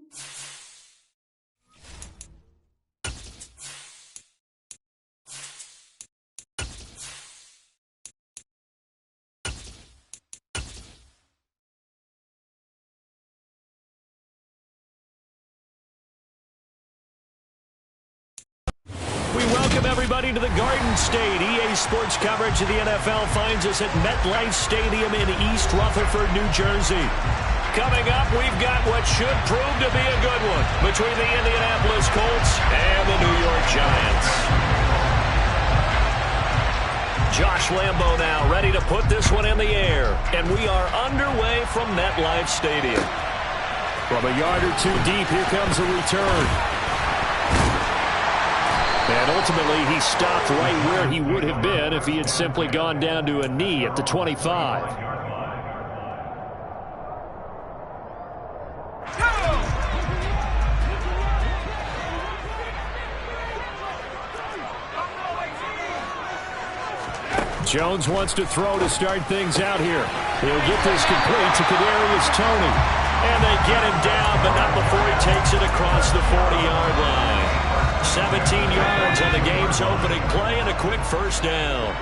We welcome everybody to the Garden State. EA Sports coverage of the NFL finds us at MetLife Stadium in East Rutherford, New Jersey. Coming up, we've got what should prove to be a good one between the Indianapolis Colts and the New York Giants. Josh Lambo now ready to put this one in the air. And we are underway from MetLife Stadium. From a yard or two deep, here comes a return. And ultimately, he stopped right where he would have been if he had simply gone down to a knee at the 25. Jones wants to throw to start things out here. He'll get this complete to Kadarius Toney. And they get him down, but not before he takes it across the 40-yard line. 17 yards on the game's opening play and a quick first down.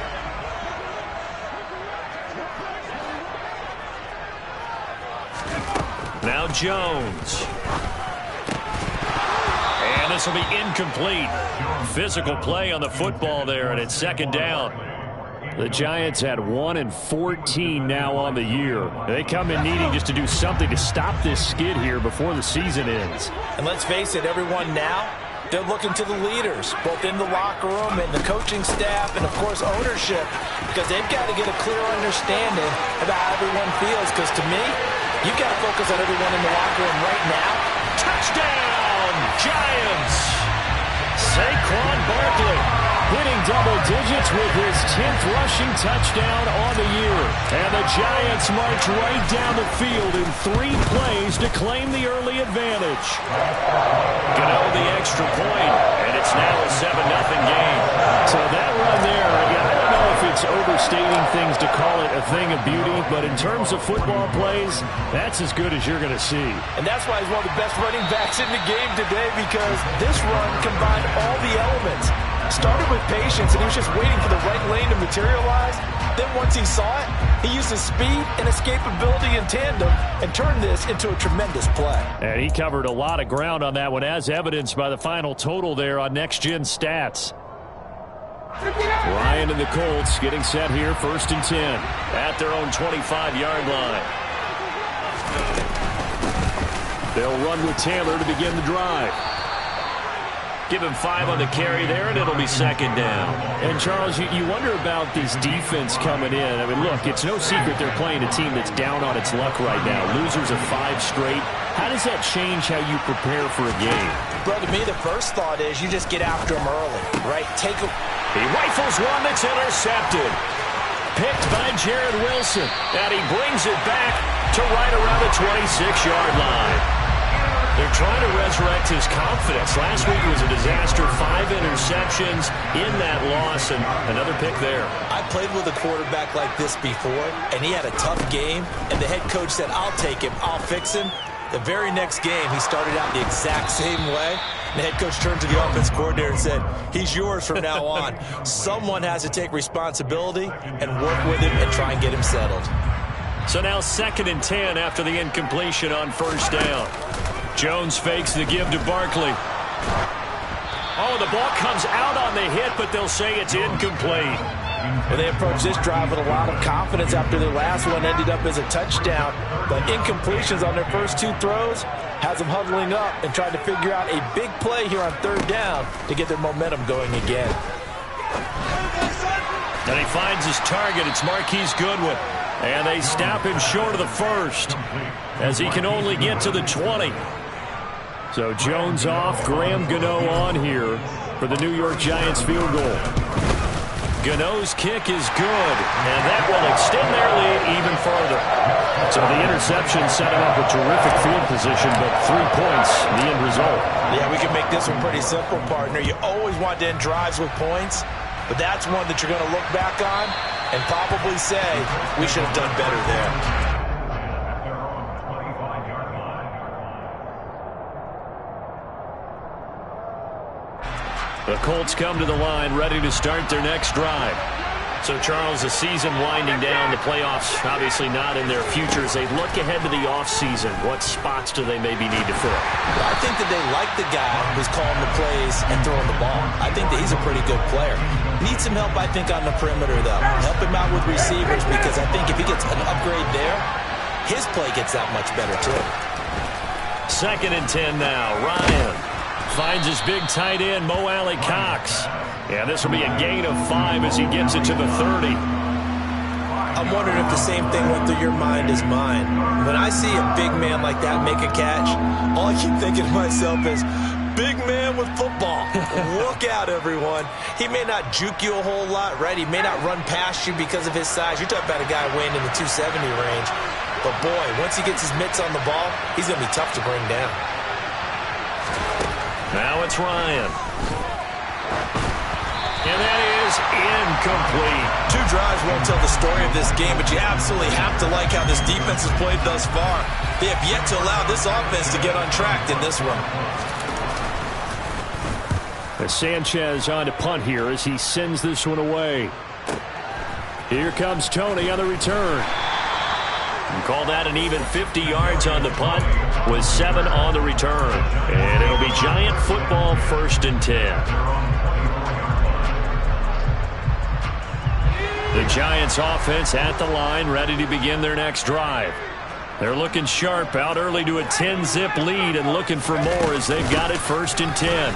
Now Jones. And this will be incomplete. Physical play on the football there, and it's second down. The Giants had 1-14 now on the year. They come in needing just to do something to stop this skid here before the season ends. And let's face it, everyone now, they're looking to the leaders, both in the locker room and the coaching staff and, of course, ownership, because they've got to get a clear understanding about how everyone feels, because to me, you've got to focus on everyone in the locker room right now. Touchdown, Giants! Saquon Barkley hitting double digits with his 10th rushing touchdown on the year. And the Giants march right down the field in 3 plays to claim the early advantage. Gano the extra point, and it's now a 7-0 game. So that run there, I don't know if it's overstating things to call it a thing of beauty, but in terms of football plays, that's as good as you're going to see. And that's why he's one of the best running backs in the game today, because this run combined all the elements. Started with patience, and he was just waiting for the right lane to materialize. Then once he saw it, he used his speed and escapability in tandem and turned this into a tremendous play. And he covered a lot of ground on that one, as evidenced by the final total there on Next Gen Stats. Ryan and the Colts getting set here, 1st and 10 at their own 25-yard line. They'll run with Taylor to begin the drive. Give him 5 on the carry there, and it'll be second down. And, Charles, you wonder about this defense coming in. I mean, look, it's no secret they're playing a team that's down on its luck right now. Losers of 5 straight. How does that change how you prepare for a game? Bro, to me, the first thought is you just get after them early, right? He rifles one that's intercepted. Picked by Jared Wilson. And he brings it back to right around the 26-yard line. They're trying to resurrect his confidence. Last week was a disaster. 5 interceptions in that loss, and another pick there. I played with a quarterback like this before, and he had a tough game, and the head coach said, I'll take him, I'll fix him. The very next game, he started out the exact same way. And the head coach turned to the offense coordinator and said, he's yours from now on. Someone has to take responsibility and work with him and try and get him settled. So now 2nd and 10 after the incompletion on first down. Jones fakes the give to Barkley. Oh, the ball comes out on the hit, but they'll say it's incomplete. Well, they approached this drive with a lot of confidence after their last one ended up as a touchdown. But incompletions on their first 2 throws has them huddling up and trying to figure out a big play here on 3rd down to get their momentum going again. And he finds his target. It's Marquise Goodwin. And they stop him short of the first as he can only get to the 20. So Jones off, Graham Gano on here for the New York Giants field goal. Gano's kick is good, and that will extend their lead even further. So the interception set him up with terrific field position, but 3 points, the end result. Yeah, we can make this one pretty simple, partner. You always want to end drives with points, but that's one that you're going to look back on and probably say, we should have done better there. The Colts come to the line ready to start their next drive. So, Charles, the season winding down, the playoffs obviously not in their future. As they look ahead to the offseason, what spots do they maybe need to fill? Well, I think that they like the guy who's calling the plays and throwing the ball. I think that he's a pretty good player. Needs some help, I think, on the perimeter, though. Help him out with receivers, because I think if he gets an upgrade there, his play gets that much better, too. 2nd and 10 now. Ryan finds his big tight end, Mo Alley-Cox. Yeah, this will be a gain of 5 as he gets it to the 30. I'm wondering if the same thing went through your mind as mine. When I see a big man like that make a catch, all I keep thinking to myself is, big man with football. Look out, everyone. He may not juke you a whole lot, right? He may not run past you because of his size. You're talking about a guy weighing in the 270 range. But, boy, once he gets his mitts on the ball, he's going to be tough to bring down. Now it's Ryan. And that is incomplete. 2 drives won't tell the story of this game, but you absolutely have to like how this defense has played thus far. They have yet to allow this offense to get untracked in this one. As Sanchez on to punt here as he sends this one away. Here comes Tony on the return. And call that an even 50 yards on the punt with 7 on the return. And it'll be Giant football, 1st and 10. The Giants offense at the line, ready to begin their next drive. They're looking sharp, out early to a 10-zip lead and looking for more as they've got it 1st and 10.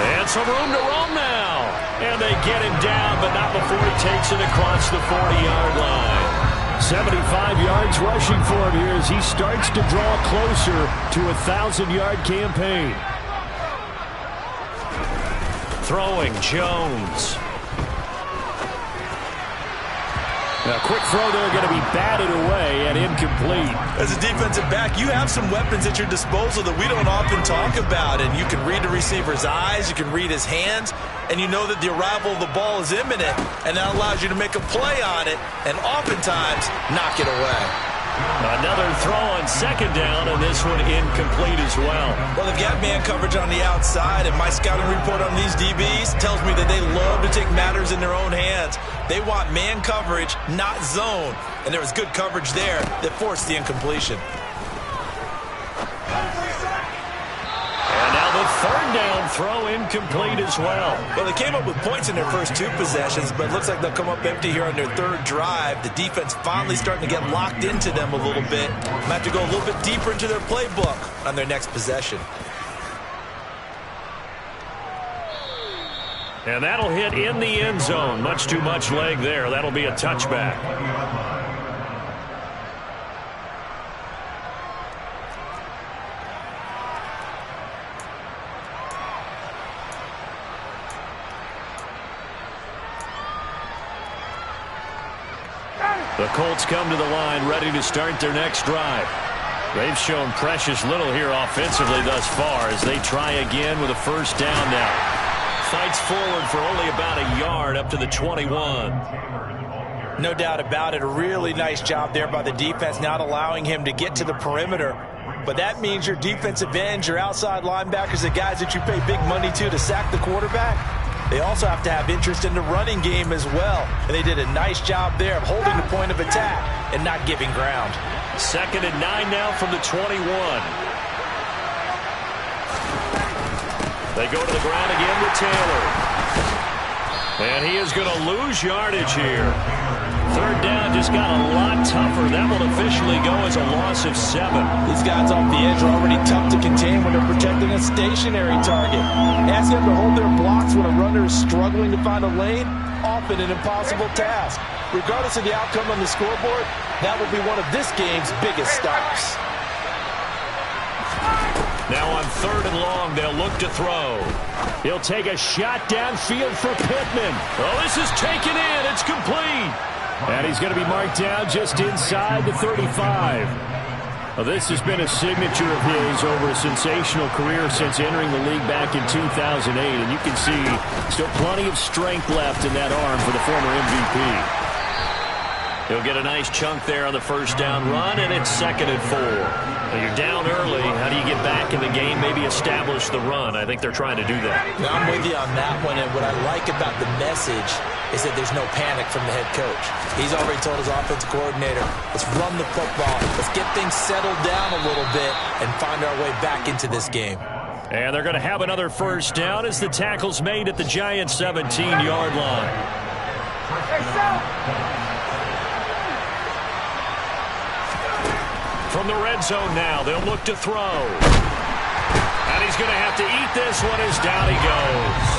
And some room to roam now. And they get him down, but not before he takes it across the 40-yard line. 75 yards rushing for him here as he starts to draw closer to a 1,000-yard campaign. Throwing Jones. A quick throw there, going to be batted away and incomplete. As a defensive back, you have some weapons at your disposal that we don't often talk about. And you can read the receiver's eyes, you can read his hands, and you know that the arrival of the ball is imminent, and that allows you to make a play on it and oftentimes knock it away. Another throw on 2nd down, and this one incomplete as well. Well, they've got man coverage on the outside, and my scouting report on these DBs tells me that they love to take matters in their own hands. They want man coverage, not zone. And there was good coverage there that forced the incompletion. And now the 3rd down throw incomplete as well. Well, they came up with points in their first 2 possessions, but it looks like they'll come up empty here on their 3rd drive. The defense finally starting to get locked into them a little bit. Might have to go a little bit deeper into their playbook on their next possession. And that'll hit in the end zone. Much too much leg there. That'll be a touchback. The Colts come to the line ready to start their next drive. They've shown precious little here offensively thus far as they try again with a 1st down now. Fights forward for only about a yard up to the 21. No doubt about it. A really nice job there by the defense, not allowing him to get to the perimeter. But that means your defensive ends, your outside linebackers, the guys that you pay big money to sack the quarterback, they also have to have interest in the running game as well. And they did a nice job there of holding the point of attack and not giving ground. 2nd and 9 now from the 21. They go to the ground again with Taylor. And he is going to lose yardage here. 3rd down just got a lot tougher. That will officially go as a loss of 7. These guys off the edge are already tough to contain when they're protecting a stationary target. Asking them to hold their blocks when a runner is struggling to find a lane, often an impossible task. Regardless of the outcome on the scoreboard, that will be one of this game's biggest stops. Now on 3rd and long, they'll look to throw. He'll take a shot downfield for Pittman. Oh, this is taken in. It's complete. And he's going to be marked down just inside the 35. Well, this has been a signature of his over a sensational career since entering the league back in 2008. And you can see still plenty of strength left in that arm for the former MVP. He'll get a nice chunk there on the first down run, and it's 2nd and 4. Now you're down early. How do you get back in the game, maybe establish the run? I think they're trying to do that. Now, I'm with you on that one, and what I like about the message is that there's no panic from the head coach. He's already told his offensive coordinator, let's run the football, let's get things settled down a little bit and find our way back into this game. And they're going to have another first down as the tackle's made at the Giants' 17-yard line. From the red zone now, they'll look to throw. And he's going to have to eat this one as down he goes.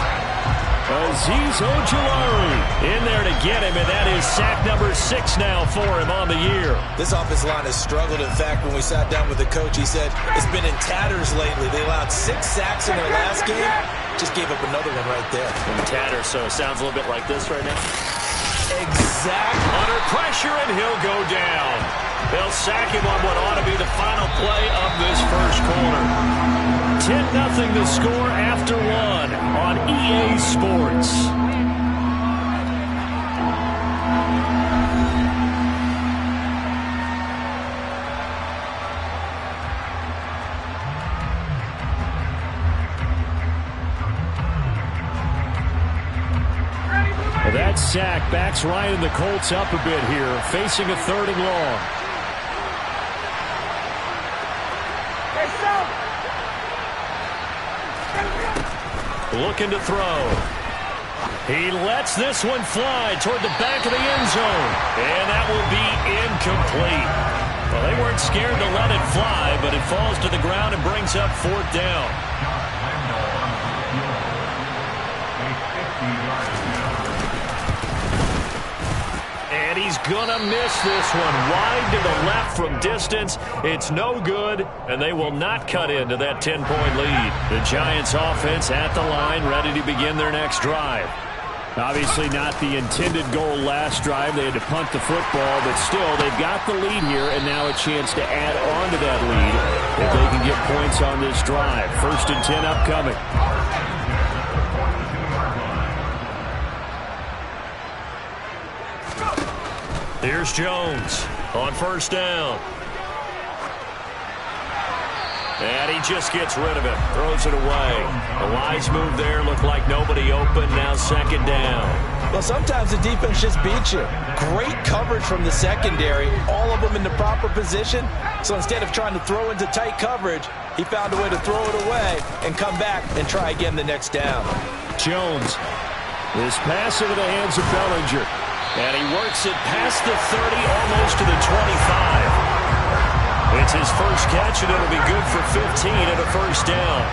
Azeez Ojulari in there to get him, and that is sack number 6 now for him on the year. This offensive line has struggled. In fact, when we sat down with the coach, he said it's been in tatters lately. They allowed 6 sacks in their last game. Just gave up another one right there. In tatters, so it sounds a little bit like this right now. Exactly. Under pressure, and he'll go down. They'll sack him on what ought to be the final play of this first quarter. 10-0 the score after 1 on EA Sports. Well, that sack backs Ryan and the Colts up a bit here, facing a 3rd and long. Looking to throw. He lets this one fly toward the back of the end zone. And that will be incomplete. Well, they weren't scared to let it fly, but it falls to the ground and brings up 4th down. And he's gonna miss this one. Wide to the left from distance. It's no good, and they will not cut into that 10-point lead. The Giants offense at the line, ready to begin their next drive. Obviously not the intended goal last drive. They had to punt the football, but still, they've got the lead here, and now a chance to add on to that lead if they can get points on this drive. 1st and 10 upcoming. Here's Jones on 1st down. And he just gets rid of it. Throws it away. A wise move there. Looked like nobody open. Now 2nd down. Well, sometimes the defense just beats you. Great coverage from the secondary. All of them in the proper position. So instead of trying to throw into tight coverage, he found a way to throw it away and come back and try again the next down. Jones. This pass into the hands of Bellinger. And he works it past the 30, almost to the 25. It's his first catch, and it'll be good for 15 and a 1st down.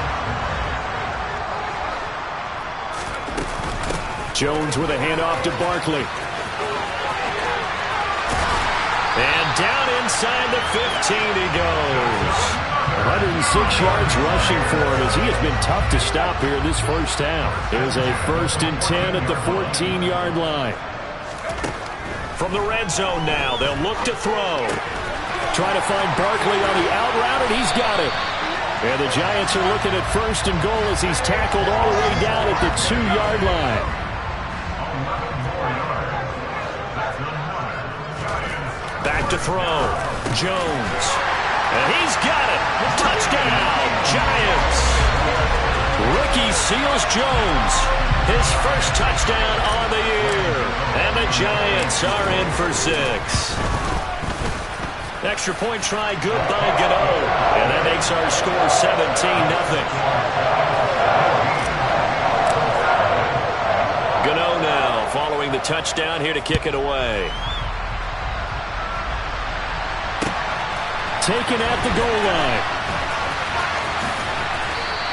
Jones with a handoff to Barkley. And down inside the 15 he goes. 106 yards rushing for him as he has been tough to stop here this first half. There's a 1st and 10 at the 14-yard line. From the red zone now, they'll look to throw. Trying to find Barkley on the out route, and he's got it. And the Giants are looking at 1st and goal as he's tackled all the way down at the 2-yard line. Back to throw. Jones. And he's got it. Touchdown, Giants. Rookie Seals Jones. His first touchdown on the year. And the Giants are in for 6. Extra point try good by Gano. And that makes our score 17-0. Gano now following the touchdown here to kick it away. Taken at the goal line.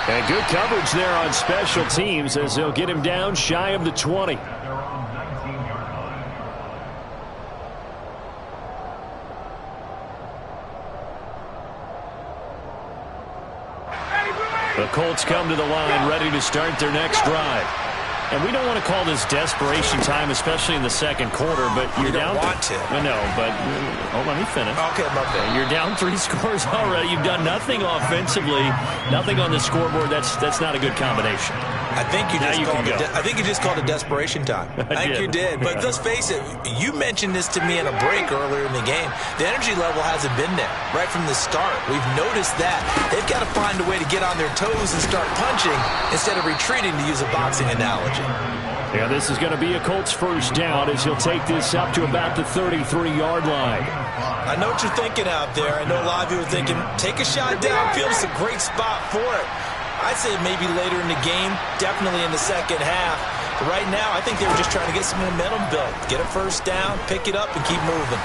And good coverage there on special teams as they'll get him down shy of the 20. The Colts come to the line ready to start their next drive. And we don't want to call this desperation time, especially in the second quarter, but you're down. You don't want to. No, but let me finish. Okay, my bad. You're down 3 scores already. You've done nothing offensively, nothing on the scoreboard. That's not a good combination. I think you just called it desperation time. I think you did. But let's face it, you mentioned this to me in a break earlier in the game. The energy level hasn't been there right from the start. We've noticed that. They've got to find a way to get on their toes and start punching instead of retreating, to use a boxing analogy. Yeah, this is going to be a Colts first down as he'll take this up to about the 33-yard line. I know what you're thinking out there. I know a lot of you are thinking, take a shot downfield. It's a great spot for it. I'd say maybe later in the game, definitely in the second half. But right now, I think they were just trying to get some momentum built. Get a first down, pick it up, and keep moving.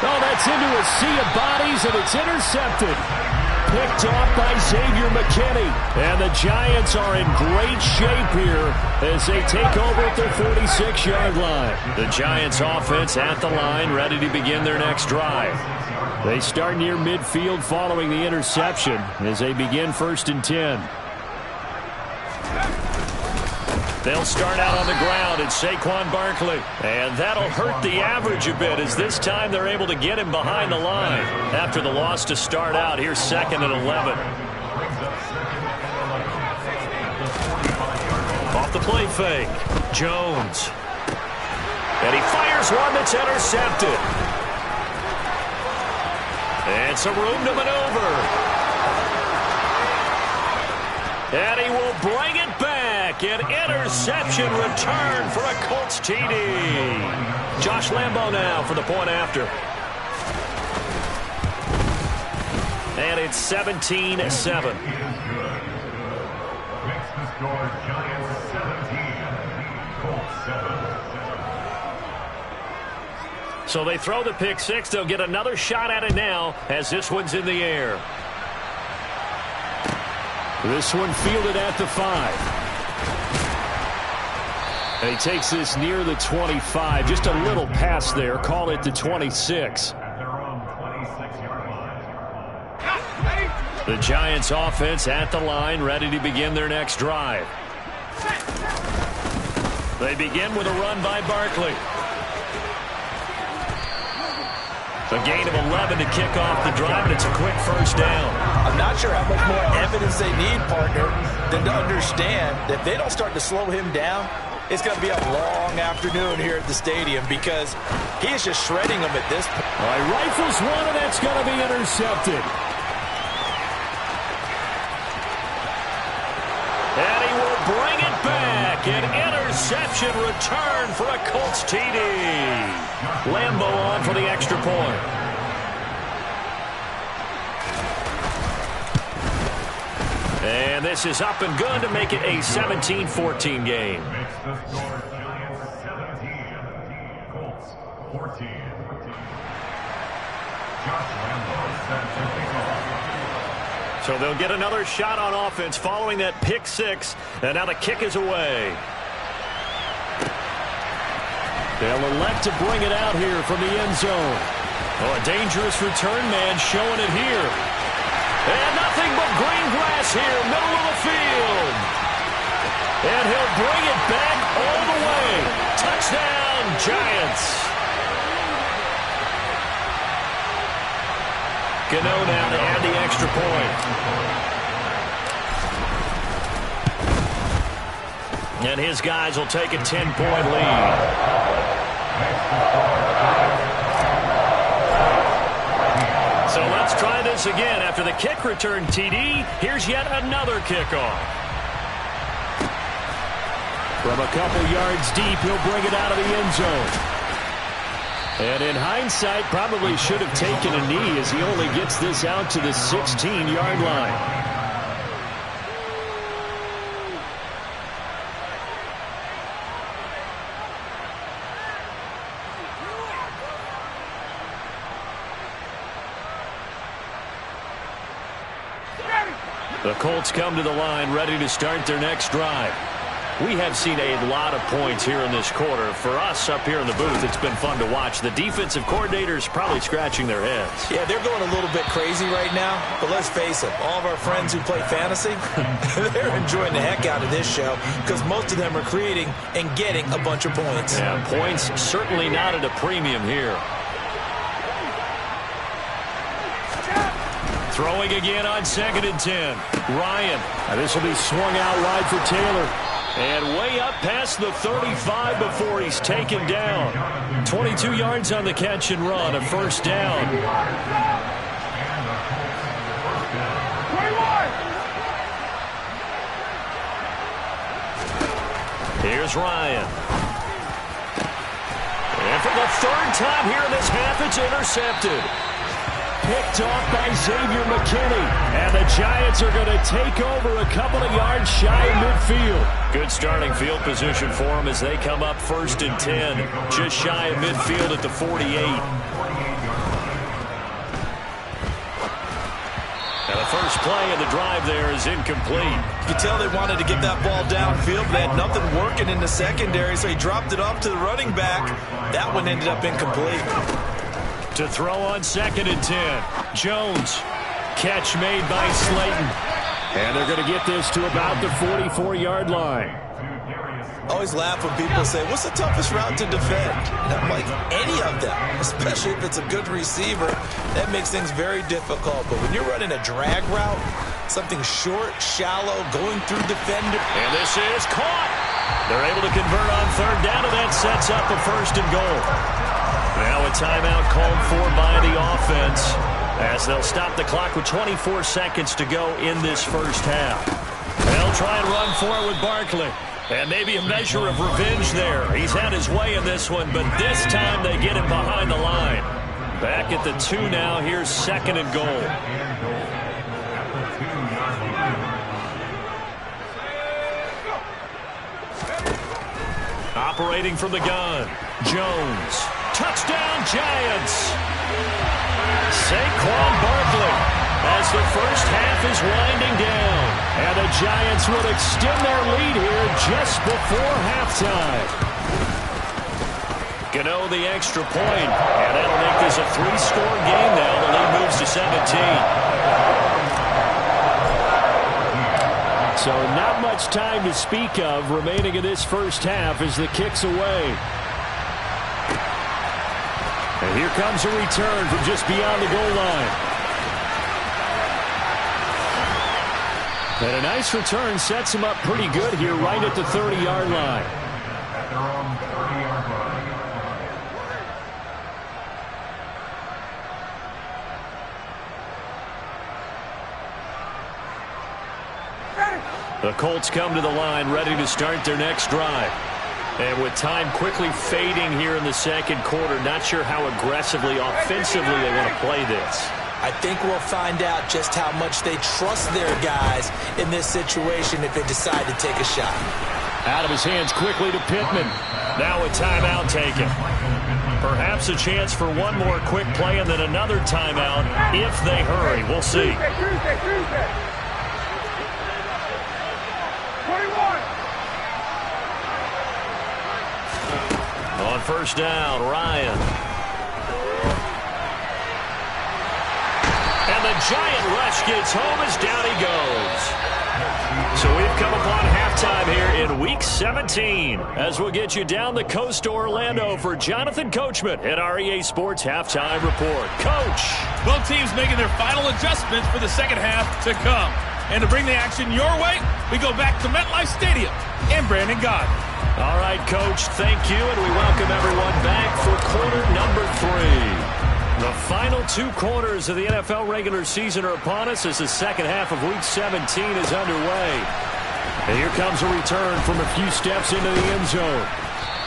Oh, that's into a sea of bodies, and it's intercepted. Picked off by Xavier McKinney. And the Giants are in great shape here as they take over at their 46-yard line. The Giants offense at the line, ready to begin their next drive. They start near midfield following the interception as they begin 1st and 10. They'll start out on the ground. It's Saquon Barkley. And that'll hurt the average a bit as this time they're able to get him behind the line. After the loss to start out, here's 2nd and 11. Off the play fake. Jones. And he fires one that's intercepted. And some room to maneuver. And he will bring it back. An interception return for a Colts TD. Josh Lambo now for the point after. And it's 17-7. So they throw the pick six. They'll get another shot at it now as this one's in the air. This one fielded at the 5. And he takes this near the 25. Just a little pass there. Call it the 26. The Giants offense at the line, ready to begin their next drive. They begin with a run by Barkley. A gain of 11 to kick off the drive, and it's a quick first down. I'm not sure how much more evidence they need, partner, than to understand that if they don't start to slow him down, it's going to be a long afternoon here at the stadium because he is just shredding them at this point. All right, rifles one, and that's going to be intercepted. And he will bring it back. An interception return for a Colts TD. Lambo on for the extra point. And this is up and good to make it a 17-14 game. So they'll get another shot on offense following that pick six. And now the kick is away. They'll elect to bring it out here from the end zone. Oh, a dangerous return man showing it here. And nothing but green grass here, middle of the field. And he'll bring it back all the way. Touchdown, Giants. Gano now to add the extra point. And his guys will take a 10-point lead. So let's try this again. After the kick return TD, here's yet another kickoff. From a couple yards deep, he'll bring it out of the end zone. And in hindsight, probably should have taken a knee as he only gets this out to the 16-yard line. The Colts come to the line ready to start their next drive. We have seen a lot of points here in this quarter. For us up here in the booth, it's been fun to watch. The defensive coordinators probably scratching their heads. Yeah, they're going a little bit crazy right now. But let's face it, all of our friends who play fantasy, they're enjoying the heck out of this show because most of them are creating and getting a bunch of points. Yeah, points certainly not at a premium here. Throwing again on 2nd and 10. Ryan. This will be swung out wide for Taylor. And way up past the 35 before he's taken down. 22 yards on the catch and run, a first down. Here's Ryan. And for the 3rd time here in this half, it's intercepted. Picked off by Xavier McKinney. And the Giants are going to take over a couple of yards shy of midfield. Good starting field position for them as they come up 1st and 10. Just shy of midfield at the 48. And the first play of the drive there is incomplete. You can tell they wanted to get that ball downfield, but they had nothing working in the secondary, so he dropped it off to the running back. That one ended up incomplete. To throw on 2nd and 10. Jones. Catch made by Slayton. And they're going to get this to about the 44-yard line. I always laugh when people say, what's the toughest route to defend? And I'm like, any of them, especially if it's a good receiver. That makes things very difficult. But when you're running a drag route, something short, shallow, going through defender. And this is caught. They're able to convert on 3rd down, and that sets up a 1st and goal. Now a timeout called for by the offense as they'll stop the clock with 24 seconds to go in this first half. They'll try and run for it with Barkley. And maybe a measure of revenge there. He's had his way in this one, but this time they get him behind the line. Back at the 2 now. Here's 2nd and goal. Operating from the gun. Jones. Touchdown, Giants. Saquon Barkley as the first half is winding down. And the Giants will extend their lead here just before halftime. Gano the extra point. And that'll make this a 3-score game now. The lead moves to 17. So not much time to speak of remaining in this first half as the kick's away. And here comes a return from just beyond the goal line. And a nice return sets him up pretty good here right at the 30-yard line. The Colts come to the line ready to start their next drive. And with time quickly fading here in the second quarter, not sure how aggressively, offensively they want to play this. I think we'll find out just how much they trust their guys in this situation if they decide to take a shot. Out of his hands quickly to Pittman. Now a timeout taken. Perhaps a chance for one more quick play and then another timeout if they hurry. We'll see. Tuesday. 21. On 1st down, Ryan. And the Giant rush gets home as down he goes. So we've come upon halftime here in Week 17 as we'll get you down the coast to Orlando for Jonathan Coachman at our EA Sports Halftime Report. Coach. Both teams making their final adjustments for the second half to come. And to bring the action your way, we go back to MetLife Stadium and Brandon Gaudin. All right, Coach, thank you, and we welcome everyone back for quarter number 3. The final 2 quarters of the NFL regular season are upon us as the second half of Week 17 is underway. And here comes a return from a few steps into the end zone.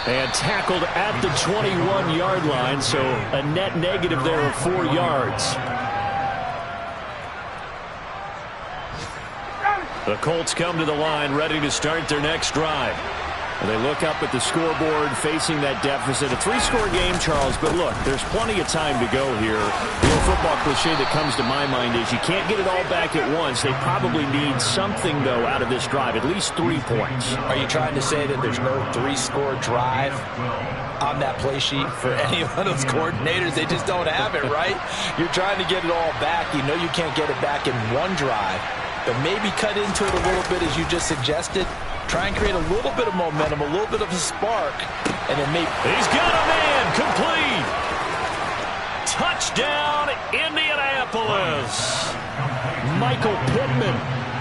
And tackled at the 21-yard line, so a net negative there of 4 yards. The Colts come to the line ready to start their next drive. They look up at the scoreboard facing that deficit. A three-score game, Charles, but look, there's plenty of time to go here. The old football cliche that comes to my mind is you can't get it all back at once. They probably need something, though, out of this drive, at least 3 points. Are you trying to say that there's no three-score drive on that play sheet for any one of those coordinators? They just don't have it, right? You're trying to get it all back. You know you can't get it back in one drive, but maybe cut into it a little bit as you just suggested. Try and create a little bit of momentum, a little bit of a spark, and then maybe... He's got a man, complete. Touchdown, Indianapolis. Michael Pittman,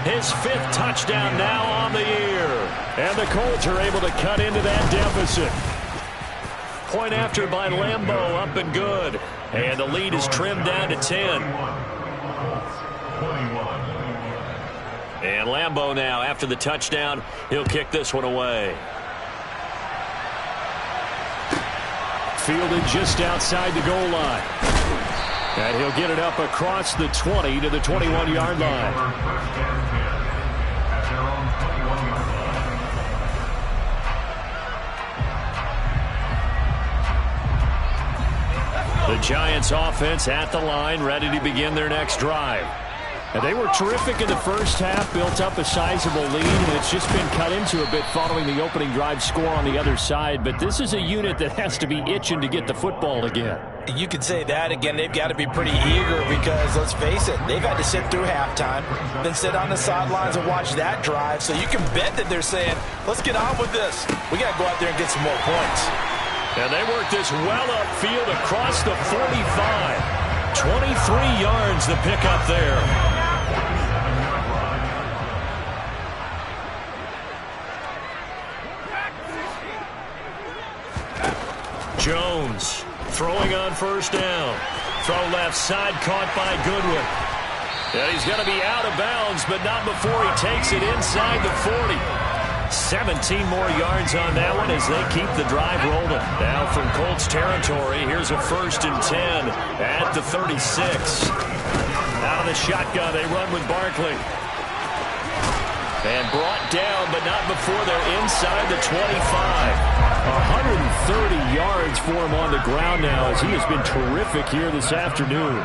his 5th touchdown now on the year. And the Colts are able to cut into that deficit. Point after by Lambeau, up and good. And the lead is trimmed down to 10. And Lambeau now, after the touchdown, he'll kick this one away. Fielded just outside the goal line. And he'll get it up across the 20 to the 21-yard line. The Giants offense at the line, ready to begin their next drive. And they were terrific in the first half, built up a sizable lead, and it's just been cut into a bit following the opening drive score on the other side. But this is a unit that has to be itching to get the football again. You could say that again. They've got to be pretty eager because, let's face it, they've had to sit through halftime, then sit on the sidelines and watch that drive. So you can bet that they're saying, let's get on with this. We got to go out there and get some more points. And they work this well upfield across the 45. 23 yards the pickup there. Jones throwing on first down. Throw left side, caught by Goodwin. And he's going to be out of bounds, but not before he takes it inside the 40. 17 more yards on that one as they keep the drive rolling. Now from Colts territory, here's a 1st and 10 at the 36. Out of the shotgun, they run with Barkley. And brought down, but not before they're inside the 25. 130 yards for him on the ground now as he has been terrific here this afternoon.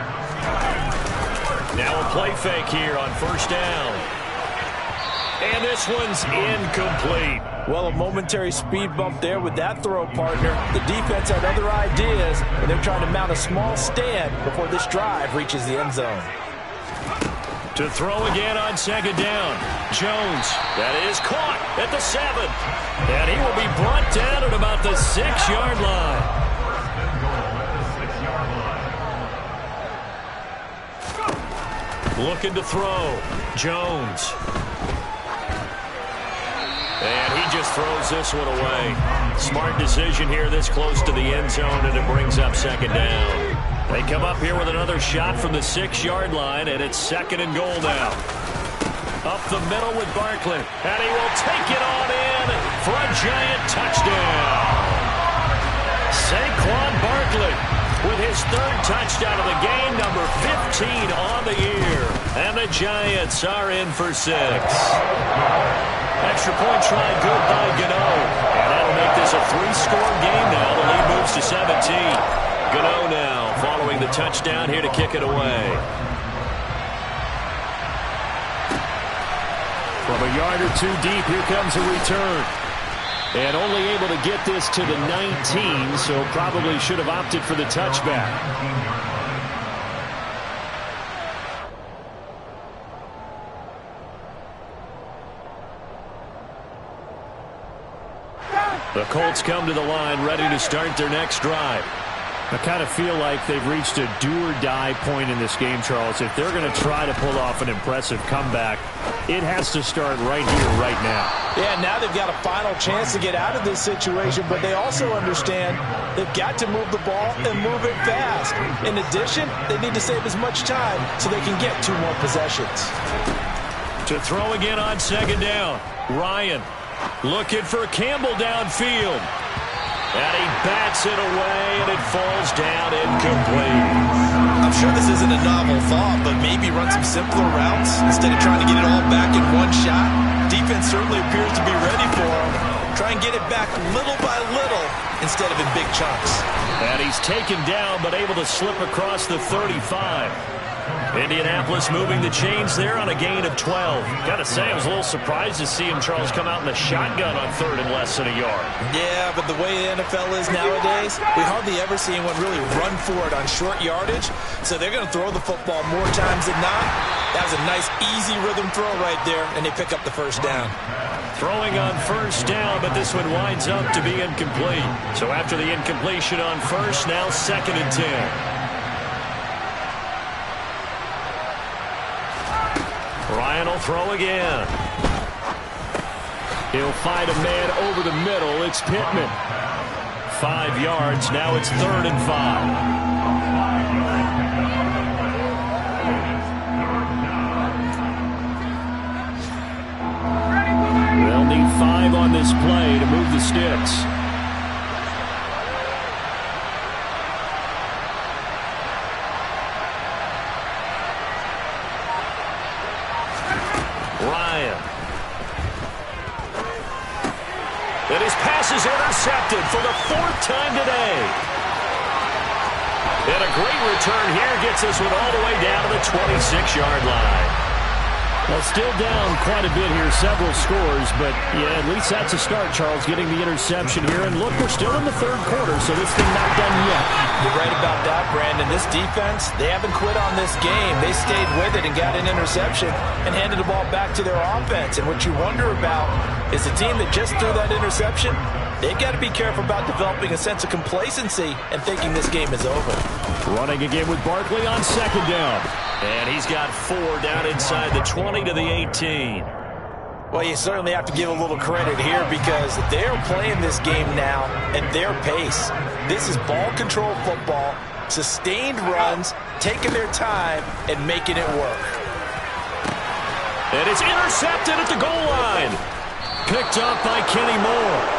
Now a play fake here on first down. And this one's incomplete. Well, a momentary speed bump there with that throw, partner. The defense had other ideas, and they're trying to mount a small stand before this drive reaches the end zone. To throw again on second down. Jones, that is caught at the 7. And he will be brought down at about the 6-yard line. Looking to throw. Jones. And he just throws this one away. Smart decision here this close to the end zone, and it brings up second down. They come up here with another shot from the 6-yard line, and it's 2nd and goal now. Up the middle with Barkley, and he will take it on in for a giant touchdown. Saquon Barkley with his 3rd touchdown of the game, number 15 on the year. And the Giants are in for 6. Extra point try good by Gano. And that'll make this a 3-score game now. The lead moves to 17. Gano now following the touchdown here to kick it away. From a yard or 2 deep, here comes a return. And only able to get this to the 19, so probably should have opted for the touchback. The Colts come to the line ready to start their next drive. I kind of feel like they've reached a do-or-die point in this game, Charles. If they're going to try to pull off an impressive comeback, it has to start right here, right now. Yeah, now they've got a final chance to get out of this situation, but they also understand they've got to move the ball and move it fast. In addition, they need to save as much time so they can get 2 more possessions. To throw again on second down, Ryan looking for Campbell downfield. And he bats it away, and it falls down incomplete. I'm sure this isn't a novel thought, but maybe run some simpler routes instead of trying to get it all back in one shot. Defense certainly appears to be ready for him. Try and get it back little by little instead of in big chunks. And he's taken down, but able to slip across the 35. Indianapolis moving the chains there on a gain of 12. Got to say, I was a little surprised to see him, Charles, come out in the shotgun on third and less than a yard. Yeah, but the way the NFL is nowadays, we hardly ever see anyone really run for it on short yardage. So they're going to throw the football more times than not. That was a nice, easy rhythm throw right there, and they pick up the first down. Throwing on first down, but this one winds up to be incomplete. So after the incompletion on first, now 2nd and 10. Ryan will throw again. He'll find a man over the middle. It's Pittman. 5 yards. Now it's 3rd and 5. They'll need 5 on this play to move the sticks. And his pass is intercepted for the 4th time today. And a great return here gets this one all the way down to the 26-yard line. Well, still down quite a bit here, several scores, but yeah, at least that's a start, Charles, getting the interception here. And look, we're still in the 3rd quarter, so this thing not done yet. You're right about that, Brandon. This defense, they haven't quit on this game. They stayed with it and got an interception and handed the ball back to their offense. And what you wonder about is the team that just threw that interception, they've got to be careful about developing a sense of complacency and thinking this game is over. Running again with Barkley on 2nd down. And he's got 4 down inside the 20 to the 18. Well, you certainly have to give a little credit here because they're playing this game now at their pace. This is ball control football, sustained runs, taking their time, and making it work. And it's intercepted at the goal line. Picked up by Kenny Moore.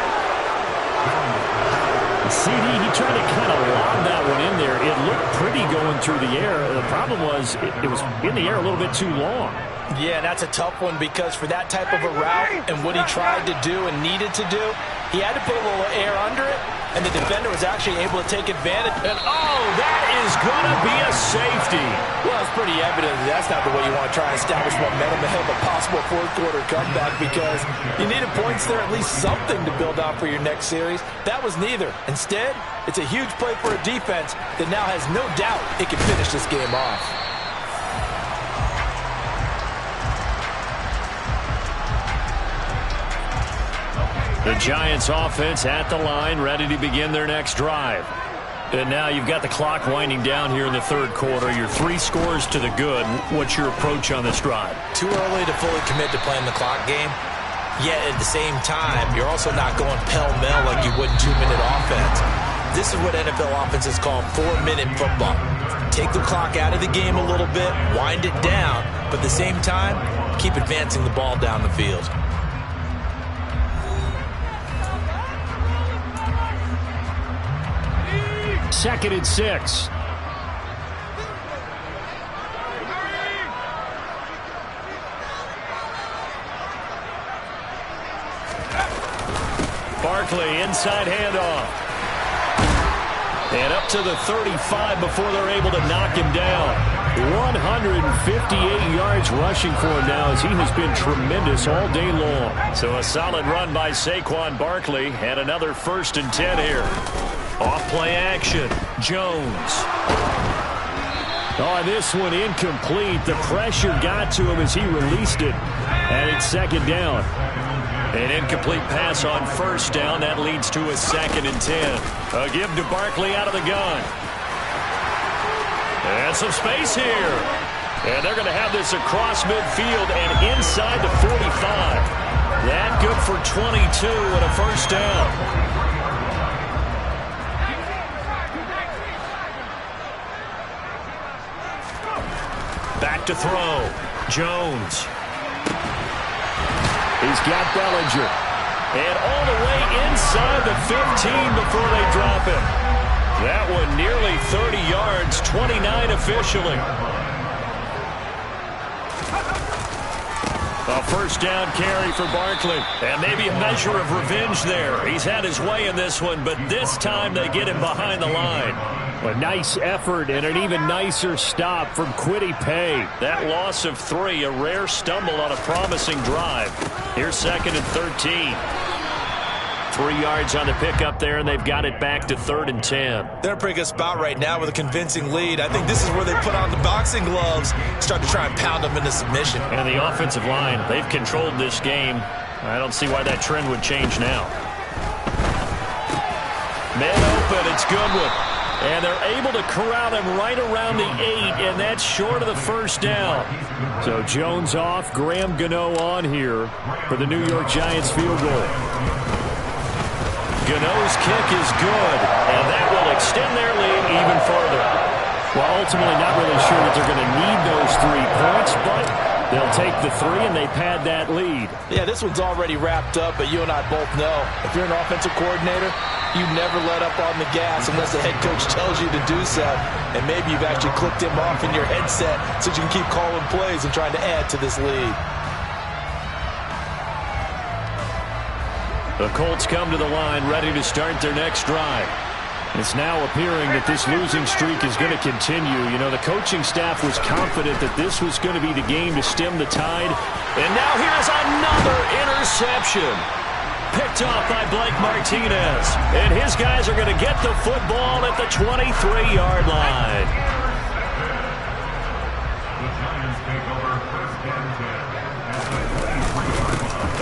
CD, he tried to kind of lob that one in there. It looked pretty going through the air. The problem was it was in the air a little bit too long. Yeah, that's a tough one because for that type of a route and what he tried to do and needed to do, he had to put a little air under it, and the defender was actually able to take advantage. And, oh, that is going to be a safety. Well, it's pretty evident that's not the way you want to try and establish momentum ahead of a possible 4th quarter comeback because you needed points there, at least something to build on for your next series. That was neither. Instead, it's a huge play for a defense that now has no doubt it can finish this game off. The Giants offense at the line, ready to begin their next drive. And now you've got the clock winding down here in the 3rd quarter. You're 3 scores to the good. What's your approach on this drive? Too early to fully commit to playing the clock game. Yet at the same time, you're also not going pell-mell like you would in 2-minute offense. This is what NFL offenses call 4-minute football. Take the clock out of the game a little bit, wind it down, but at the same time, keep advancing the ball down the field. Second and 6. Barkley, inside handoff. And up to the 35 before they're able to knock him down. 158 yards rushing for him now as he has been tremendous all day long. So a solid run by Saquon Barkley and another 1st and 10 here. Off play action. Jones. Oh, this one incomplete. The pressure got to him as he released it. And it's 2nd down. An incomplete pass on 1st down. That leads to a 2nd and 10. A give to Barkley out of the gun. And some space here. And they're going to have this across midfield and inside the 45. That good for 22 and a 1st down. Back to throw. Jones. He's got Bellinger. And all the way inside the 15 before they drop him. That one nearly 30 yards, 29 officially. A first down carry for Barkley. And maybe a measure of revenge there. He's had his way in this one, but this time they get him behind the line. A nice effort and an even nicer stop from Kwity Paye. That loss of 3, a rare stumble on a promising drive. Here's 2nd and 13. 3 yards on the pickup there, and they've got it back to 3rd and 10. They're in a pretty good spot right now with a convincing lead. I think this is where they put on the boxing gloves, start to try and pound them into submission. And the offensive line, they've controlled this game. I don't see why that trend would change now. Man open, it's Goodwin. And they're able to corral him right around the 8, and that's short of the first down. So Jones off, Graham Gano on here for the New York Giants field goal. Gano's kick is good, and that will extend their lead even further. Well, ultimately not really sure that they're going to need those 3 points, but they'll take the 3 and they pad that lead. Yeah, this one's already wrapped up, but you and I both know if you're an offensive coordinator, you never let up on the gas unless the head coach tells you to do so. And maybe you've actually clicked him off in your headset so you can keep calling plays and trying to add to this lead. The Colts come to the line ready to start their next drive. It's now appearing that this losing streak is going to continue. You know, the coaching staff was confident that this was going to be the game to stem the tide. And now here's another interception. Picked off by Blake Martinez. And his guys are going to get the football at the 23-yard line.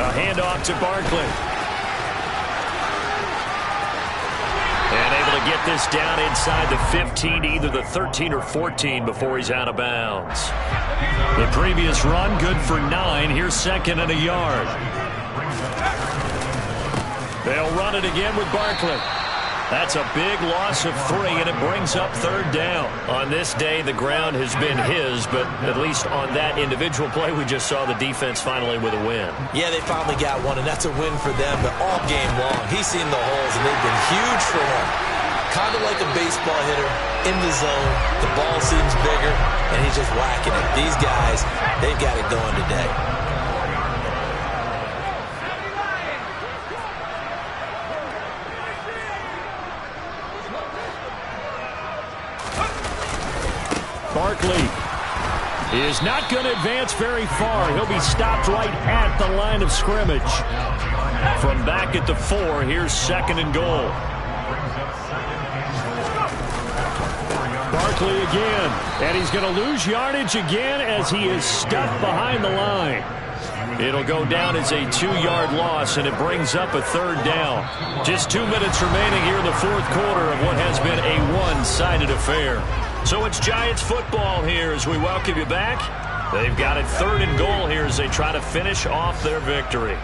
A handoff to Barkley. And able to get this down inside the 15, either the 13 or 14 before he's out of bounds. The previous run, good for 9. Here's 2nd and a yard. They'll run it again with Barkley. That's a big loss of 3, and it brings up 3rd down. On this day, the ground has been his, but at least on that individual play, we just saw the defense finally with a win. Yeah, they finally got one, and that's a win for them, but all game long, he's seen the holes, and they've been huge for him. Kind of like a baseball hitter in the zone. The ball seems bigger, and he's just whacking it. These guys, they've got it going today. Barkley is not going to advance very far. He'll be stopped right at the line of scrimmage. From back at the 4, here's 2nd and goal. Barkley again, and he's going to lose yardage again as he is stuck behind the line. It'll go down as a 2-yard loss, and it brings up a 3rd down. Just 2 minutes remaining here in the 4th quarter of what has been a one-sided affair. So it's Giants football here as we welcome you back. They've got it 3rd and goal here as they try to finish off their victory.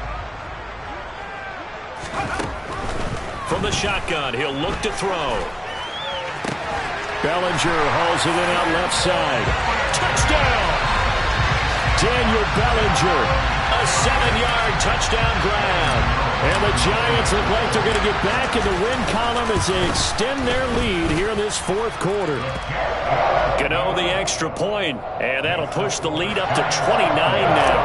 From the shotgun, he'll look to throw. Bellinger hauls it in out left side. Touchdown! Daniel Bellinger, a 7-yard touchdown grab. And the Giants look like they're going to get back in the win column as they extend their lead here in this 4th quarter. Gano the extra point, and that'll push the lead up to 29 now.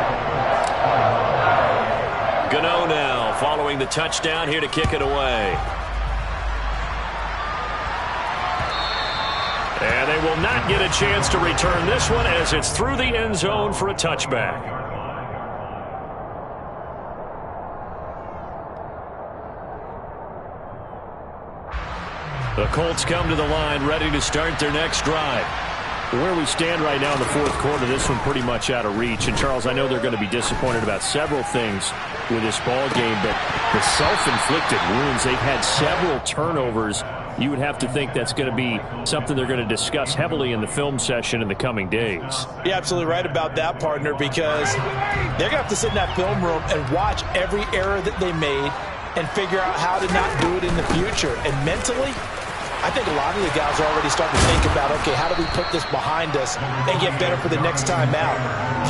Gano now following the touchdown here to kick it away. And they will not get a chance to return this one as it's through the end zone for a touchback. The Colts come to the line ready to start their next drive. Where we stand right now in the 4th quarter, this one pretty much out of reach. And, Charles, I know they're going to be disappointed about several things with this ball game, but the self-inflicted wounds, they've had several turnovers. You would have to think that's going to be something they're going to discuss heavily in the film session in the coming days. You're absolutely right about that, partner, because they're going to have to sit in that film room and watch every error that they made and figure out how to not do it in the future. And mentally, I think a lot of the guys are already starting to think about, okay, how do we put this behind us and get better for the next time out?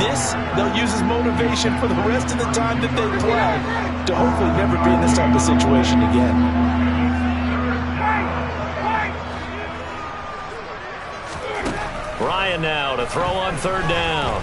This, they'll use as motivation for the rest of the time that they play to hopefully never be in this type of situation again. Ryan now to throw on 3rd down.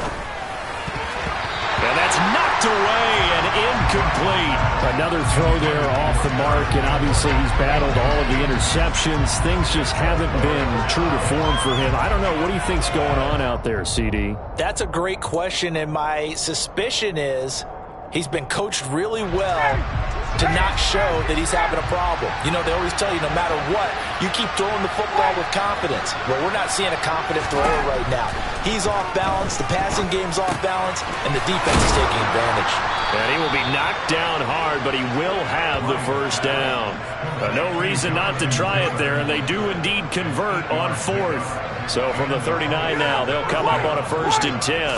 And that's knocked away and incomplete. Another throw there off the mark, and obviously he's battled all of the interceptions. Things just haven't been true to form for him. I don't know. What do you think's going on out there, CD? That's a great question, and my suspicion is he's been coached really well to not show that he's having a problem. You know, they always tell you no matter what, you keep throwing the football with confidence. Well, we're not seeing a confident thrower right now. He's off balance, the passing game's off balance, and the defense is taking advantage. And he will be knocked down hard, but he will have the first down. No reason not to try it there, and they do indeed convert on fourth. So from the 39 now, they'll come up on a 1st and 10.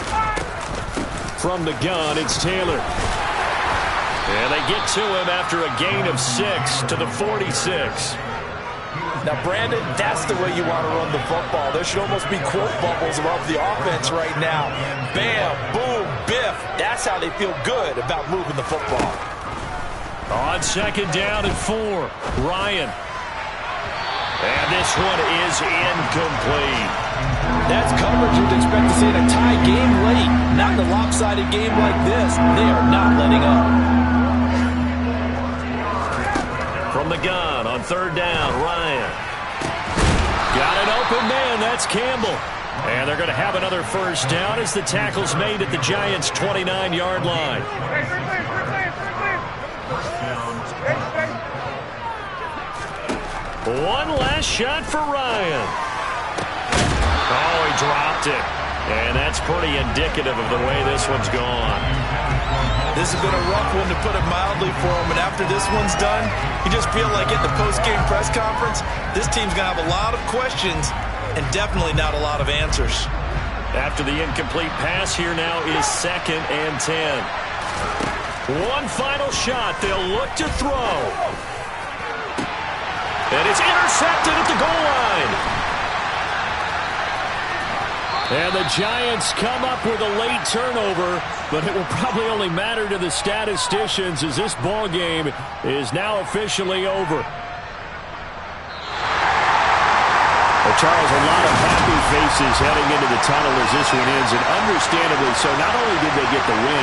From the gun, it's Taylor. And they get to him after a gain of 6 to the 46. Now, Brandon, that's the way you want to run the football. There should almost be quote bubbles above the offense right now. Bam, boom, biff. That's how they feel good about moving the football. On 2nd down and 4, Ryan. And this one is incomplete. That's coverage you'd expect to see in a tie game late. Not in a lopsided game like this. They are not letting up. From the gun on 3rd down, Ryan. Got an open man. That's Campbell. And they're going to have another first down as the tackle's made at the Giants' 29-yard line. One last shot for Ryan. Oh, he dropped it. And that's pretty indicative of the way this one's gone. This has been a rough one, to put it mildly, for him. And after this one's done, you just feel like at the post-game press conference, this team's going to have a lot of questions and definitely not a lot of answers. After the incomplete pass, here now is 2nd and 10. One final shot. They'll look to throw. And it's intercepted at the goal line. And the Giants come up with a late turnover, but it will probably only matter to the statisticians as this ball game is now officially over. Well, Charles, a lot of happy faces heading into the tunnel as this one ends, and understandably so. Not only did they get the win,